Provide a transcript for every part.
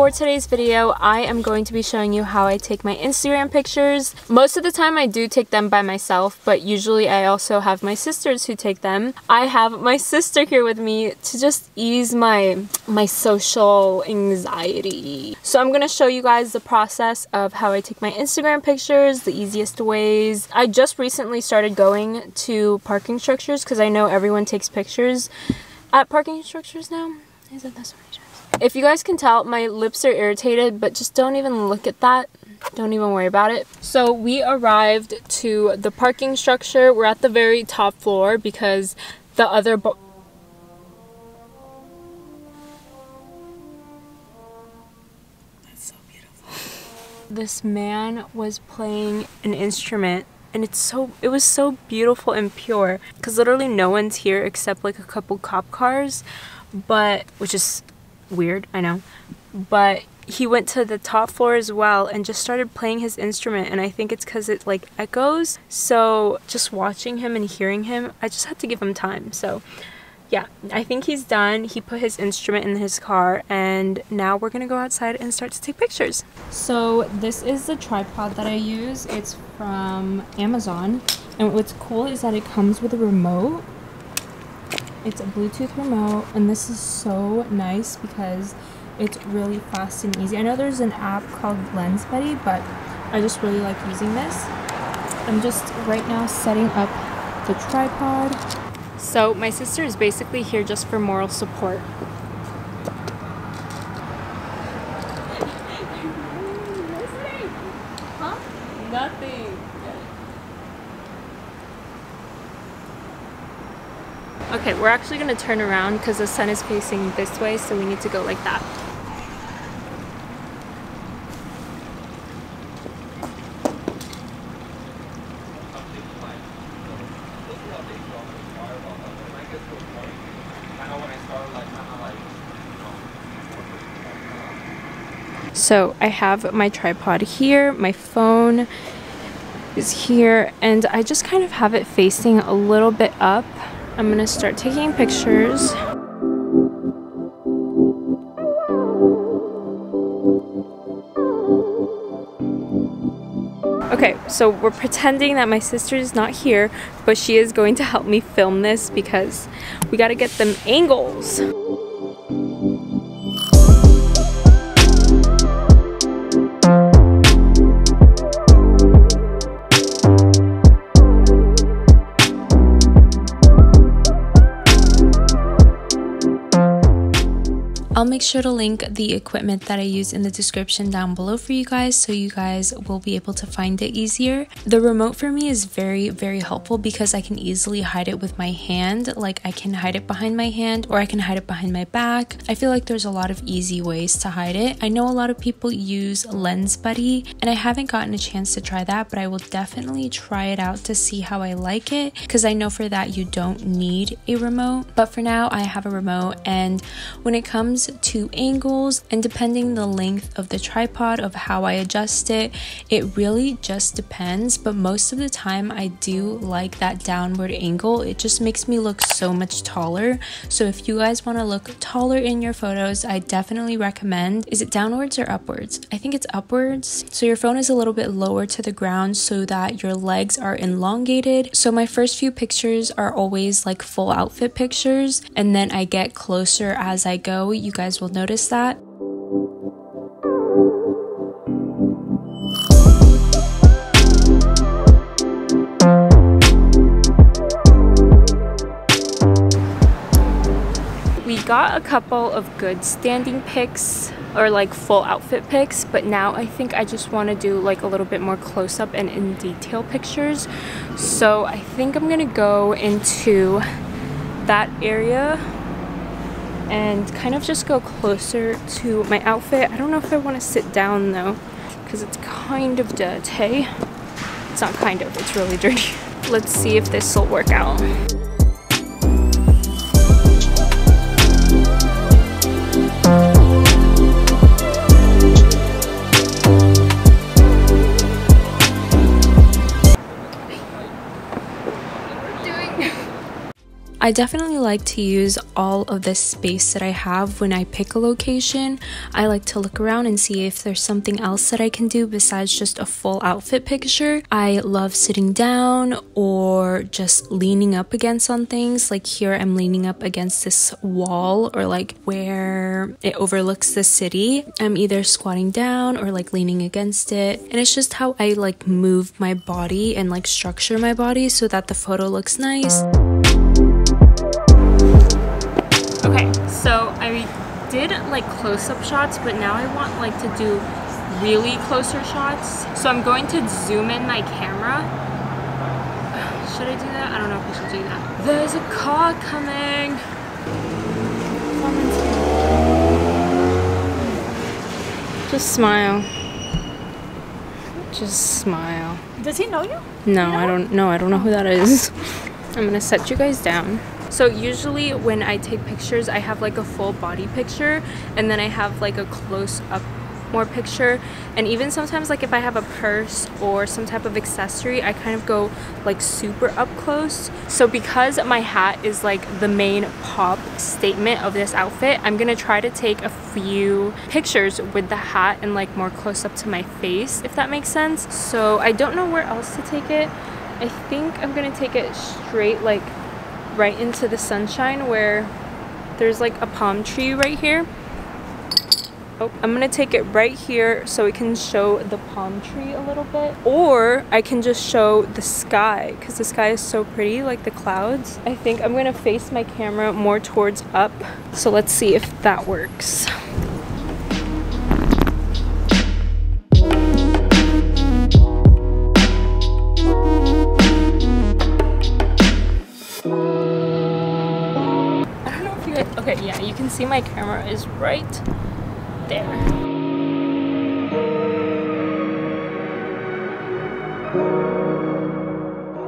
For today's video, I am going to be showing you how I take my Instagram pictures. Most of the time I do take them by myself, but usually I also have my sisters who take them. I have my sister here with me to just ease my social anxiety. So I'm gonna show you guys the process of how I take my Instagram pictures, the easiest ways. I just recently started going to parking structures because I know everyone takes pictures at parking structures now. Isn't that so many times? If you guys can tell, my lips are irritated, but just don't even look at that. Don't even worry about it. So we arrived to the parking structure. We're at the very top floor because the other That's so beautiful. This man was playing an instrument, and it was so beautiful and pure because literally no one's here except like a couple cop cars, but which is weird, I know, but he went to the top floor as well and just started playing his instrument, and I think it's because it like echoes. So just watching him and hearing him, I just had to give him time. So yeah, I think he's done. He put his instrument in his car, and now we're gonna go outside and start to take pictures. So this is the tripod that I use. It's from Amazon, and what's cool is that it comes with a remote. It's a Bluetooth remote, and this is so nice because it's really fast and easy. I know there's an app called Lens Buddy, but I just really like using this. I'm just right now setting up the tripod. So my sister is basically here just for moral support. Huh? Nothing. Okay, we're actually going to turn around because the sun is facing this way, so we need to go like that. So I have my tripod here, my phone is here, and I just kind of have it facing a little bit up. I'm gonna start taking pictures. Okay, so we're pretending that my sister is not here, but she is going to help me film this because we gotta get them angles. I'll make sure to link the equipment that I use in the description down below for you guys, so you guys will be able to find it easier. The remote for me is very, very helpful because I can easily hide it with my hand. Like I can hide it behind my hand, or I can hide it behind my back. I feel like there's a lot of easy ways to hide it. I know a lot of people use Lens Buddy, and I haven't gotten a chance to try that, but I will definitely try it out to see how I like it, because I know for that you don't need a remote. But for now, I have a remote, and when it comes to angles and depending the length of the tripod of how I adjust it, it really just depends. But most of the time I do like that downward angle. It just makes me look so much taller. So if you guys want to look taller in your photos, I definitely recommend. Is it downwards or upwards? I think it's upwards. So your phone is a little bit lower to the ground so that your legs are elongated. So my first few pictures are always like full outfit pictures, and then I get closer as I go. You guys will notice that. We got a couple of good standing pics, or like full outfit pics, but now I think I just want to do like a little bit more close-up and in detail pictures. So I think I'm gonna go into that area and kind of just go closer to my outfit. I don't know if I want to sit down though, because it's kind of dirty. It's not kind of, it's really dirty. Let's see if this will work out. I definitely like to use all of the space that I have when I pick a location. I like to look around and see if there's something else that I can do besides just a full outfit picture. I love sitting down or just leaning up against on things. Like here I'm leaning up against this wall, or like where it overlooks the city. I'm either squatting down or like leaning against it, and it's just how I like move my body and like structure my body so that the photo looks nice. Okay, so I did like close-up shots, but now I want like to do really closer shots. So I'm going to zoom in my camera. Should I do that? I don't know if I should do that. There's a car coming. Just smile. Just smile. Does he know you? No, I don't know who that is. I'm gonna set you guys down. So usually when I take pictures, I have like a full body picture, and then I have like a close up more picture. And even sometimes like if I have a purse or some type of accessory, I kind of go like super up close. So because my hat is like the main pop statement of this outfit, I'm gonna try to take a few pictures with the hat and like more close up to my face, if that makes sense. So I don't know where else to take it. I think I'm gonna take it straight like right into the sunshine where there's like a palm tree right here. Oh, I'm gonna take it right here so it can show the palm tree a little bit, or I can just show the sky because the sky is so pretty, like the clouds. I think I'm gonna face my camera more towards up, so let's see if that works. Okay, yeah, you can see my camera is right there.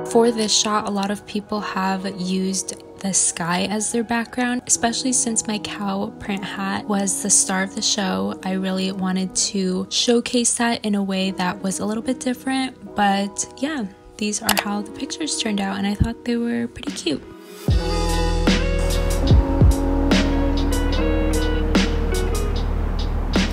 For this shot, a lot of people have used the sky as their background, especially since my cow print hat was the star of the show. I really wanted to showcase that in a way that was a little bit different, but yeah, these are how the pictures turned out, and I thought they were pretty cute.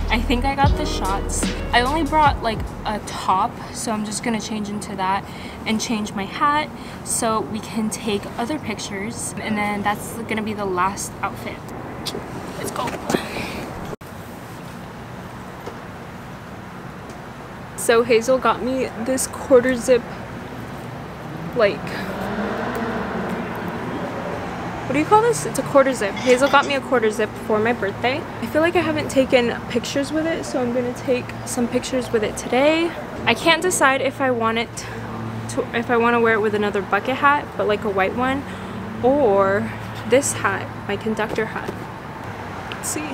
I think I got the shots. I only brought like a top, so I'm just gonna change into that and change my hat so we can take other pictures, and then that's gonna be the last outfit. Let's go. So Hazel got me this quarter zip, like, what do you call this? It's a quarter zip. Hazel got me a quarter zip for my birthday. I feel like I haven't taken pictures with it, so I'm gonna take some pictures with it today. I can't decide if I want to wear it with another bucket hat, but like a white one, or this hat, my conductor hat. Let's see.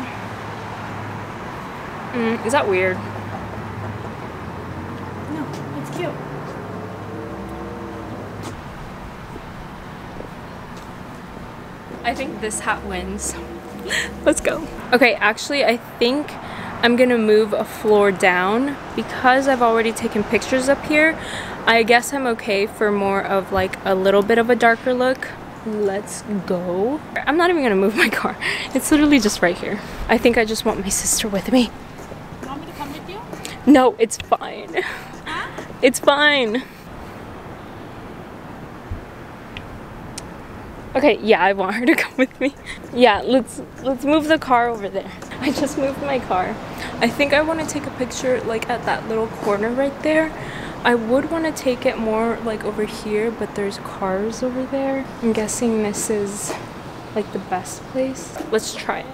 Is that weird? No, it's cute. I think this hat wins. Let's go. Okay, actually I think I'm gonna move a floor down because I've already taken pictures up here. I guess I'm okay for more of like a little bit of a darker look. Let's go. I'm not even gonna move my car. It's literally just right here. I think I just want my sister with me. You want me to come with you? No, it's fine. Huh? It's fine. Okay, yeah, I want her to come with me. Yeah, let's move the car over there. I just moved my car. I think I want to take a picture like at that little corner right there. I would want to take it more like over here, but there's cars over there. I'm guessing this is like the best place. Let's try it.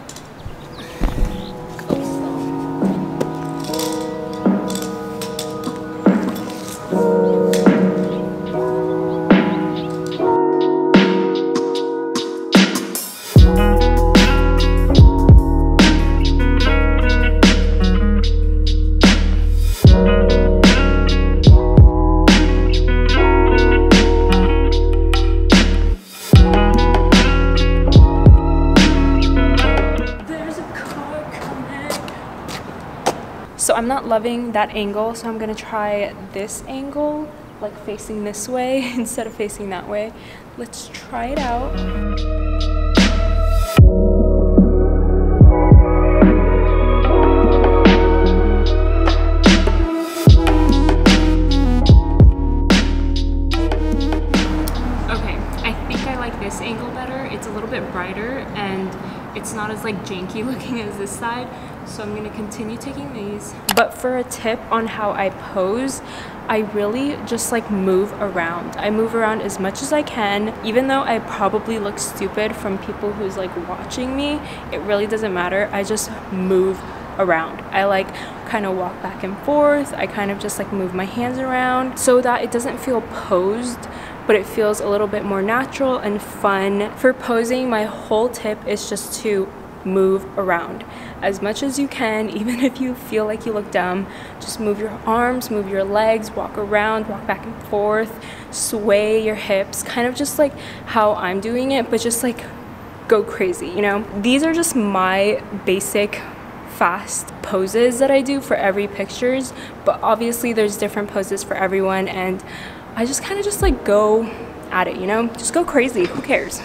So I'm not loving that angle, so I'm gonna try this angle, like facing this way instead of facing that way. Let's try it out. better. It's a little bit brighter and it's not as like janky looking as this side. So I'm gonna continue taking these. But for a tip on how I pose, I really just like move around. I move around as much as I can. Even though I probably look stupid from people who's like watching me, it really doesn't matter. I just move around. I like kind of walk back and forth. I kind of just like move my hands around so that it doesn't feel posed, but it feels a little bit more natural and fun. For posing, my whole tip is just to move around as much as you can. Even if you feel like you look dumb, just move your arms, move your legs, walk around, walk back and forth, sway your hips, kind of just like how I'm doing it, but just like go crazy, you know? These are just my basic fast poses that I do for every pictures, but obviously there's different poses for everyone, and I just kind of just like go at it, you know? Just go crazy, who cares?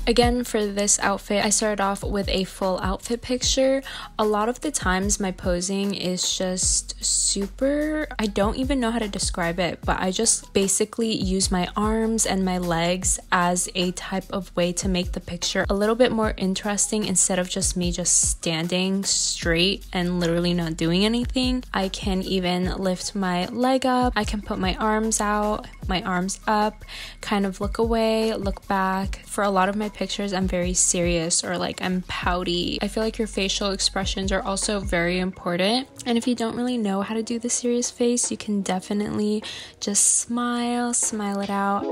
Again, for this outfit, I started off with a full outfit picture. A lot of the times my posing is just super, I don't even know how to describe it, but I just basically use my arms and my legs as a type of way to make the picture a little bit more interesting instead of just me just standing straight and literally not doing anything. I can even lift my leg up, I can put my arms out, my arms up, kind of look away, look back. For a lot of my pictures, I'm very serious or like I'm pouty. I feel like your facial expressions are also very important, and if you don't really know how to do the serious face, you can definitely just smile it out.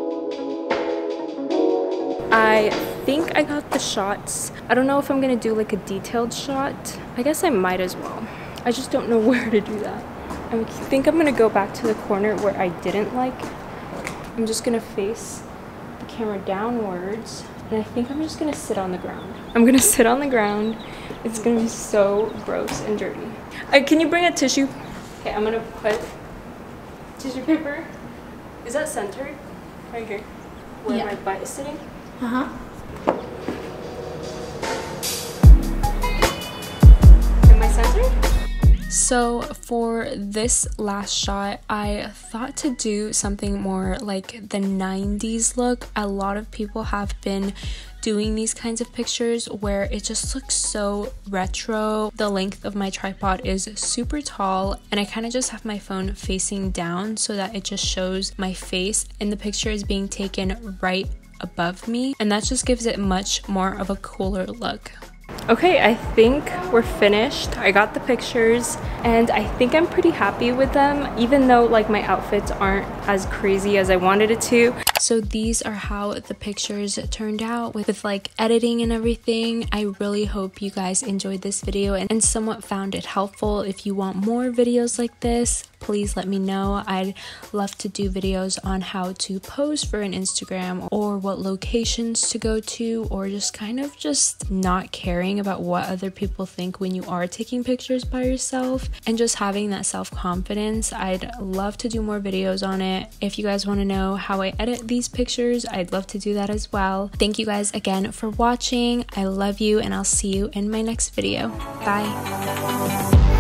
I think I got the shots. I don't know if I'm gonna do like a detailed shot. I guess I might as well. I just don't know where to do that. I think I'm gonna go back to the corner where I didn't like. I'm just gonna face the camera downwards, and I think I'm just gonna sit on the ground. I'm gonna sit on the ground. It's gonna be so gross and dirty. Can you bring a tissue? Okay, I'm gonna put tissue paper. Is that centered? Right here, where my butt is sitting? Uh-huh. Am I centered? So for this last shot, I thought to do something more like the 90s look. A lot of people have been doing these kinds of pictures where it just looks so retro. The length of my tripod is super tall, and I kind of just have my phone facing down so that it just shows my face, and the picture is being taken right above me, and that just gives it much more of a cooler look. Okay, I think we're finished. I got the pictures and I think I'm pretty happy with them, even though like my outfits aren't as crazy as I wanted it to. So these are how the pictures turned out with like editing and everything. I really hope you guys enjoyed this video and somewhat found it helpful. If you want more videos like this, please let me know. I'd love to do videos on how to pose for an Instagram, or what locations to go to, or just kind of just not caring about what other people think when you are taking pictures by yourself, and just having that self-confidence. I'd love to do more videos on it. If you guys want to know how I edit these pictures, I'd love to do that as well. Thank you guys again for watching. I love you, and I'll see you in my next video. Bye.